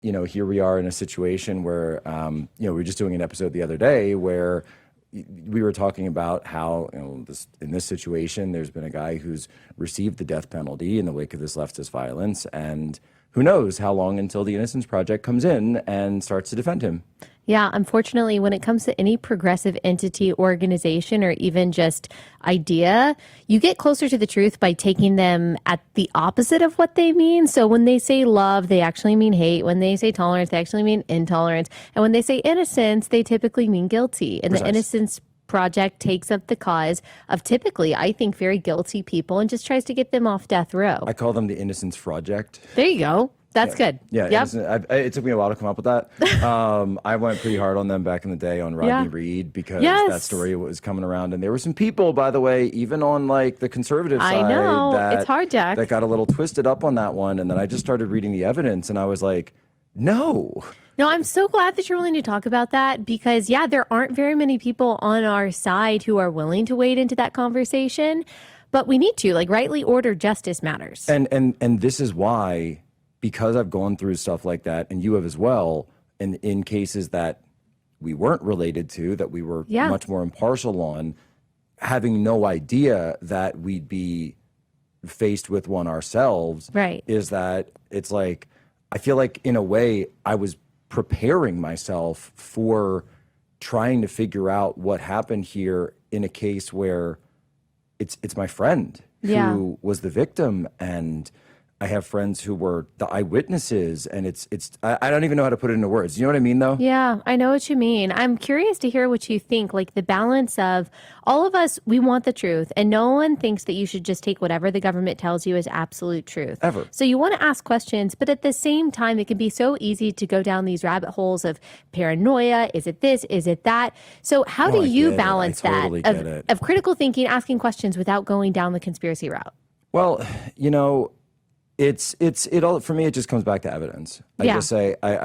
here we are in a situation where, we were just doing an episode the other day where we were talking about how, in this situation, there's been a guy who's received the death penalty in the wake of this leftist violence. And who knows how long until the Innocence Project comes in and starts to defend him. Yeah, unfortunately, when it comes to any progressive entity, organization, or even just idea, you get closer to the truth by taking them at the opposite of what they mean. So when they say love, they actually mean hate. When they say tolerance, they actually mean intolerance. And when they say innocence, they typically mean guilty. And the Innocence Project takes up the cause of typically, I think, very guilty people and just tries to get them off death row. I call them the Innocence Project. There you go. That's good. Yeah, yep. It took me a while to come up with that. I went pretty hard on them back in the day on Rodney Reed because that story was coming around, and there were some people, by the way, even on like the conservative side, that it's hard, Jack, that got a little twisted up on that one, and then I just started reading the evidence, and I was like, no. No, I'm so glad that you're willing to talk about that because, there aren't very many people on our side who are willing to wade into that conversation, but we need to, rightly ordered justice matters. And this is why. Because I've gone through stuff like that, and you have as well, and in cases that we weren't related to, that we were much more impartial on, having no idea that we'd be faced with one ourselves, is that it's like, I feel like in a way I was preparing myself for trying to figure out what happened here in a case where it's my friend who was the victim, and I have friends who were the eyewitnesses, and I don't even know how to put it into words. You know what I mean, though? Yeah, I know what you mean. I'm curious to hear what you think, the balance of all of us, we want the truth, and no one thinks that you should just take whatever the government tells you as absolute truth. Ever. So you want to ask questions, but at the same time, it can be so easy to go down these rabbit holes of paranoia. Is it this? Is it that? So how do you balance that of critical thinking, asking questions without going down the conspiracy route? Well, it all for me. It just comes back to evidence. I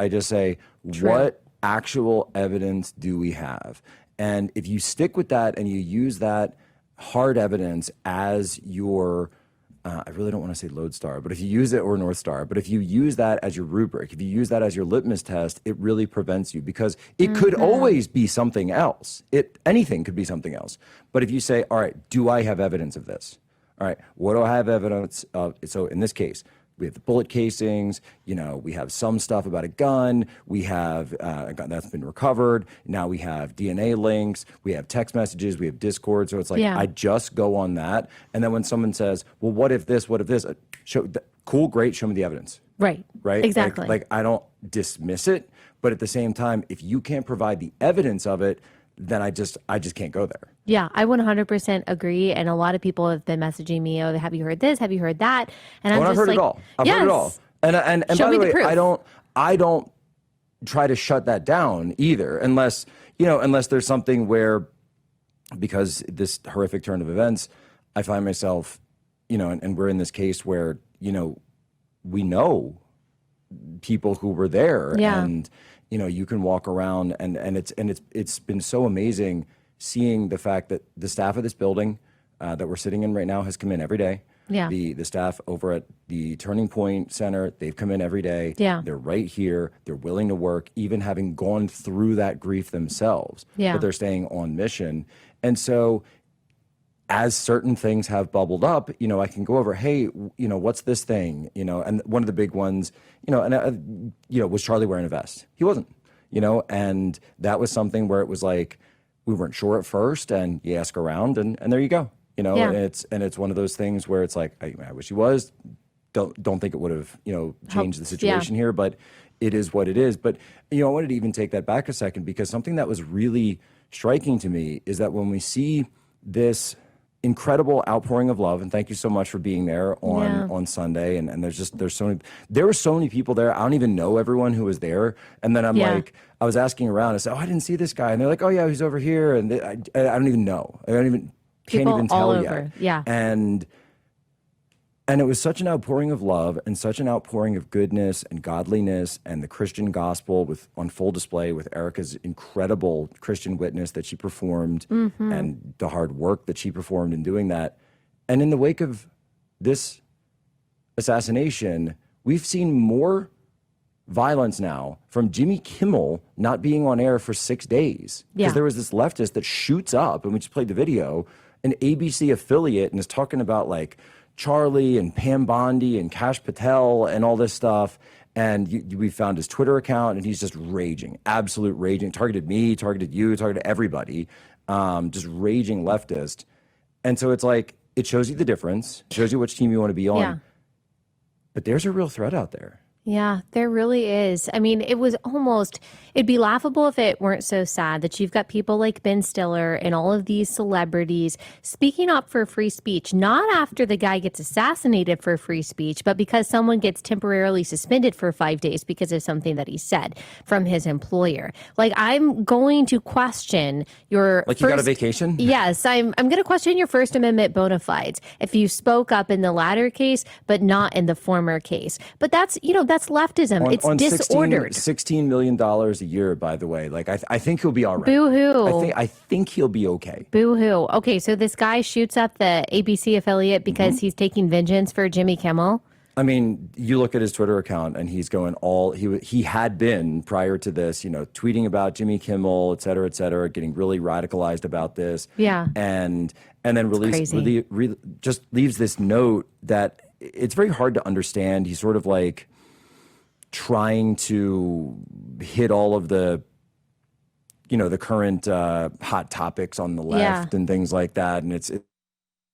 just say, what actual evidence do we have? And if you stick with that and you use that hard evidence as your, I really don't want to say lodestar, but if you use it, or North Star, but if you use that as your rubric, if you use that as your litmus test, it really prevents you, because it could always be something else. Anything could be something else. But if you say, all right, do I have evidence of this? All right, what do I have evidence of? So in this case, we have the bullet casings, we have some stuff about a gun, we have a gun that's been recovered, now we have DNA links, we have text messages, we have Discord, so it's like, I just go on that, and then when someone says, well, what if this, cool, great, show me the evidence. Right? Exactly. Like I don't dismiss it, but at the same time, if you can't provide the evidence of it, then I just can't go there. Yeah, I 100% agree. And a lot of people have been messaging me, oh, have you heard this? Have you heard that? And I've heard it all. I've heard it all. And show by me the way, proof. I don't try to shut that down either, unless there's something where, because this horrific turn of events, I find myself, and we're in this case where, we know people who were there, and you can walk around, and it's been so amazing seeing the fact that the staff of this building that we're sitting in right now has come in every day. Yeah. The staff over at the Turning Point Center, they've come in every day. Yeah. They're right here. They're willing to work, even having gone through that grief themselves. Yeah. But they're staying on mission. And so as certain things have bubbled up, I can go over, hey, what's this thing? And one of the big ones, was Charlie wearing a vest? He wasn't, and that was something where it was like, we weren't sure at first, and you ask around, and there you go. And it's one of those things where it's like, I wish he was. Don't think it would have, changed the situation here, but it is what it is. But, I wanted to even take that back a second, because something that was really striking to me is that when we see this incredible outpouring of love, and thank you so much for being there on Sunday, and there were so many people there. I don't even know everyone who was there, and then I'm like, I was asking around, I said, oh, I didn't see this guy, and they're like, oh yeah, he's over here, and I don't even know, can't even tell yet. Yeah. And it was such an outpouring of love and such an outpouring of goodness and godliness and the Christian gospel on full display, with Erica's incredible Christian witness that she performed, and the hard work that she performed in doing that. And in the wake of this assassination, we've seen more violence now from Jimmy Kimmel not being on air for 6 days. Because there was this leftist that shoots up, and we just played the video, an ABC affiliate, and is talking about like Charlie and Pam Bondi and Kash Patel and all this stuff. And we found his Twitter account, and he's just raging, absolute raging. Targeted me, targeted you, targeted everybody, just raging leftist. And so it's like, it shows you the difference, shows you which team you want to be on. Yeah. But there's a real threat out there. Yeah, there really is. I mean, it'd be laughable if it weren't so sad that you've got people like Ben Stiller and all of these celebrities speaking up for free speech, not after the guy gets assassinated for free speech, but because someone gets temporarily suspended for 5 days because of something that he said from his employer. Like, I'm going to question your Like, you got a vacation? Yes, I'm going to question your First Amendment bona fides if you spoke up in the latter case, but not in the former case. But that's leftism. It's disordered. $16 million a year, by the way. Like, I think he'll be all right. Boo-hoo. I think he'll be okay. Boo-hoo. Okay, so this guy shoots up the ABC affiliate because he's taking vengeance for Jimmy Kimmel. I mean, you look at his Twitter account, and he's going he had been, prior to this, tweeting about Jimmy Kimmel, et cetera, getting really radicalized about this. Yeah. And then just leaves this note that it's very hard to understand. He's sort of like trying to hit all of the, the current hot topics on the left and things like that. And it's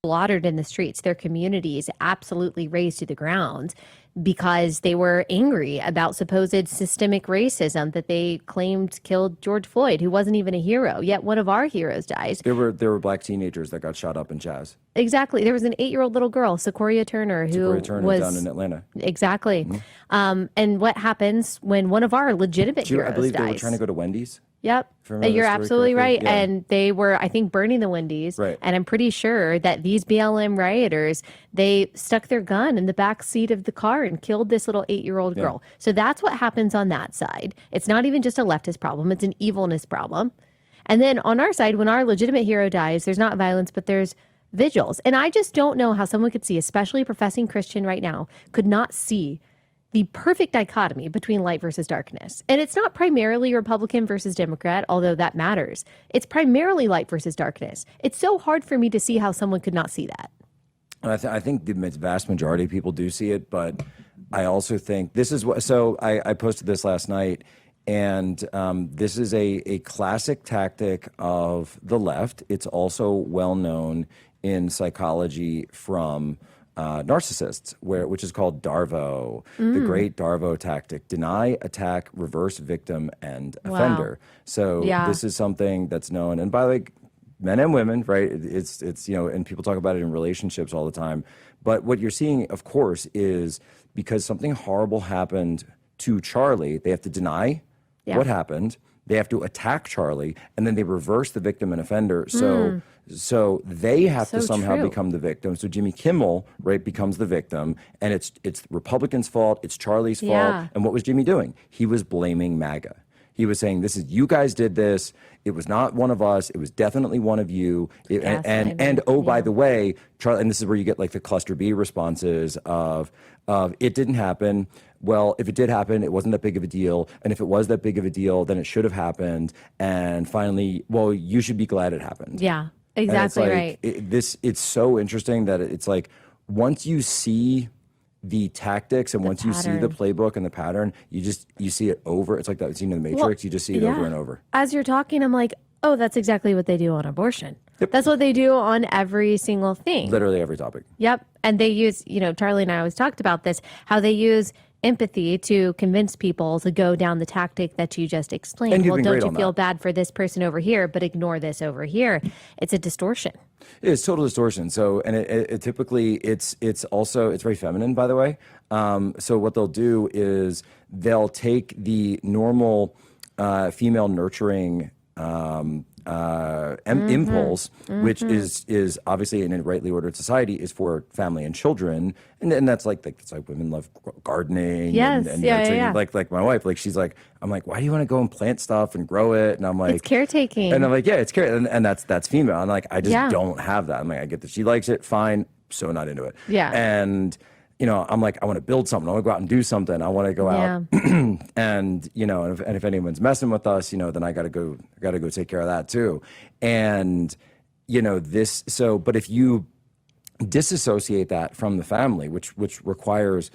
slaughtered in the streets, their communities absolutely razed to the ground because they were angry about supposed systemic racism that they claimed killed George Floyd, who wasn't even a hero, yet one of our heroes dies. There were black teenagers that got shot up in Chaz. Exactly. There was an 8-year-old little girl, Sequoia Turner, was down in Atlanta. Exactly. And what happens when one of our legitimate heroes I believe dies? they were trying to go to Wendy's. Yep. You're absolutely right. Yeah. And they were, I think, burning the Wendy's. Right. And I'm pretty sure that these BLM rioters, they stuck their gun in the back seat of the car and killed this little 8-year-old girl. So that's what happens on that side. It's not even just a leftist problem. It's an evilness problem. And then on our side, when our legitimate hero dies, there's not violence, but there's vigils. And I just don't know how someone could see, especially a professing Christian right now, could not see the perfect dichotomy between light versus darkness. And it's not primarily Republican versus Democrat, although that matters. It's primarily light versus darkness. It's so hard for me to see how someone could not see that. I think the vast majority of people do see it, but I also think this is what, so I posted this last night, and this is a classic tactic of the left. It's also well known in psychology from narcissists, which is called DARVO, the great DARVO tactic: deny, attack, reverse, victim, and offender. So this is something that's known, and by the way, men and women, right? It's and people talk about it in relationships all the time. But what you're seeing, of course, is because something horrible happened to Charlie, they have to deny what happened. They have to attack Charlie, and then they reverse the victim and offender. So they have to somehow become the victim. So Jimmy Kimmel, right, becomes the victim, and it's Republicans' fault. It's Charlie's fault. And what was Jimmy doing? He was blaming MAGA. He was saying, "This is, you guys did this. It was not one of us. It was definitely one of you." By the way, Charlie, and this is where you get like the cluster B responses of it didn't happen. Well, if it did happen, it wasn't that big of a deal. And if it was that big of a deal, then it should have happened. And finally, well, you should be glad it happened. Yeah, exactly right. It's so interesting that it's like, once you see the tactics and once you see the playbook and the pattern, you see it over. It's like that scene in The Matrix. You just see it over and over. As you're talking, I'm like, oh, that's exactly what they do on abortion. Yep. That's what they do on every single thing. Literally every topic. Yep. And they use, Charlie and I always talked about this, how they use empathy to convince people to go down the tactic that you just explained. Well, don't you feel bad for this person over here, but ignore this over here? It's a distortion. It's total distortion. So, and it typically, it's very feminine, by the way. So what they'll do is they'll take the normal female nurturing impulse, which is obviously in a rightly ordered society is for family and children, and that's like women love gardening, and nurturing. Like my wife, like she's like, I'm like, why do you want to go and plant stuff and grow it? And I'm like, it's caretaking, and I'm like, yeah, it's care, and that's female. I'm like, I just don't have that. I'm like, I get that she likes it, fine, so not into it. Yeah, and I'm like, I want to build something. I want to go out and do something. I want to go out and, and if anyone's messing with us, then I got to go take care of that too. And, but if you disassociate that from the family, which requires,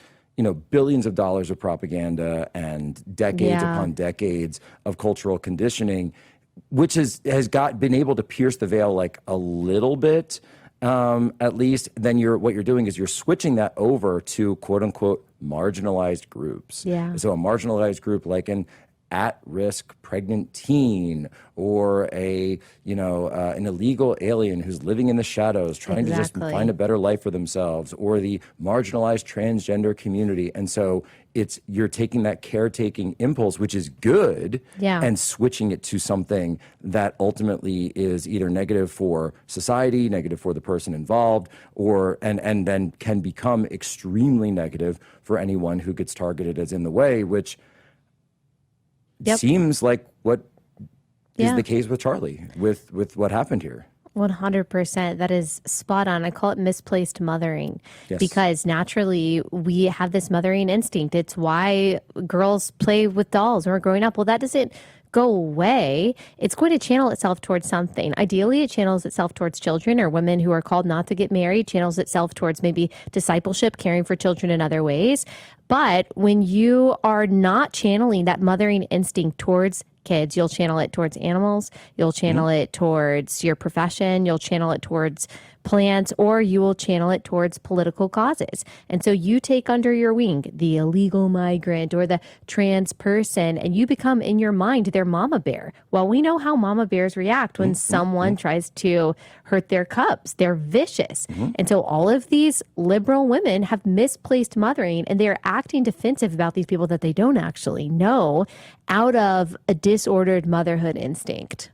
billions of dollars of propaganda and decades upon decades of cultural conditioning, which been able to pierce the veil like a little bit, at least, then what you're doing is you're switching that over to quote unquote marginalized groups. Yeah. So a marginalized group like an at-risk pregnant teen or an illegal alien who's living in the shadows trying to just find a better life for themselves, or the marginalized transgender community. And so you're taking that caretaking impulse, which is good, and switching it to something that ultimately is either negative for society, negative for the person involved, and then can become extremely negative for anyone who gets targeted as in the way, which seems like what is the case with Charlie, with what happened here. 100%. That is spot on. I call it misplaced mothering because naturally we have this mothering instinct. It's why girls play with dolls when we're growing up. Well, that doesn't go away. It's going to channel itself towards something. Ideally, it channels itself towards children or women who are called not to get married, channels itself towards maybe discipleship, caring for children in other ways. But when you are not channeling that mothering instinct towards kids, you'll channel it towards animals, you'll channel it towards your profession, you'll channel it towards plants, or you will channel it towards political causes. And so you take under your wing the illegal migrant or the trans person, and you become in your mind their mama bear. Well, we know how mama bears react when someone tries to hurt their cubs. They're vicious. And so all of these liberal women have misplaced mothering, and they're acting defensive about these people that they don't actually know out of a disordered motherhood instinct.